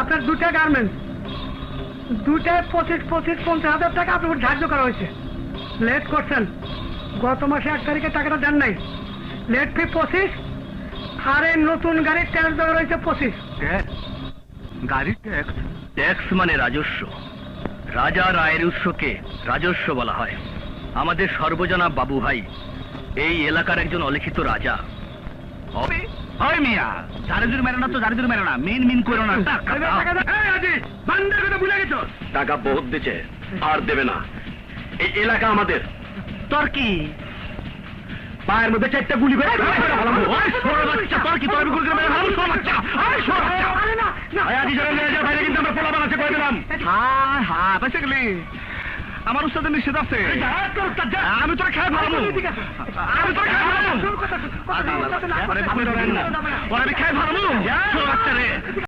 আপনার দুটা গার্মেন্টস, দুটায় 25-50 টাকা আপনার ধার্য করা হয়েছে। লেট করছেন, গত মাসে 1 তারিখে টাকাটা দেন নাই। লেট ফি 25, আর এই নতুন গাড়ির ট্যাক্স দেওয়া রয়েছে 25। গাড়ির ট্যাক্স? ট্যাক্স মানে রাজস্ব। রাজার আয়ের উৎসকে রাজস্ব বলা হয়। আমাদের সর্বজনা বাবু ভাই এই এলাকার একজন অলিখিত রাজা। হয় মিয়া, জারিজুর মেরো না তো জারিজুর মেরো না, মিন মিন করো না। টাকা বহুত দিচ্ছে, আর দেবে না। এই এলাকা আমাদের। তোর কি পায়ের মধ্যে 4টা গুলি করে তোর কি তোর গুলি করে মেরে ফেলাবো? কিন্তু আমরা পোলা বানাচ্ছে করে দিলাম। হ্যাঁ বেঁচে গেলি। আমার উস্তাদের নিষেধ আছে, আমি তোরা খেয়ে ফেলাবো, আমি তোরা খেয়ে ফেলাবো, আমি খেয়ে ফেলাবো।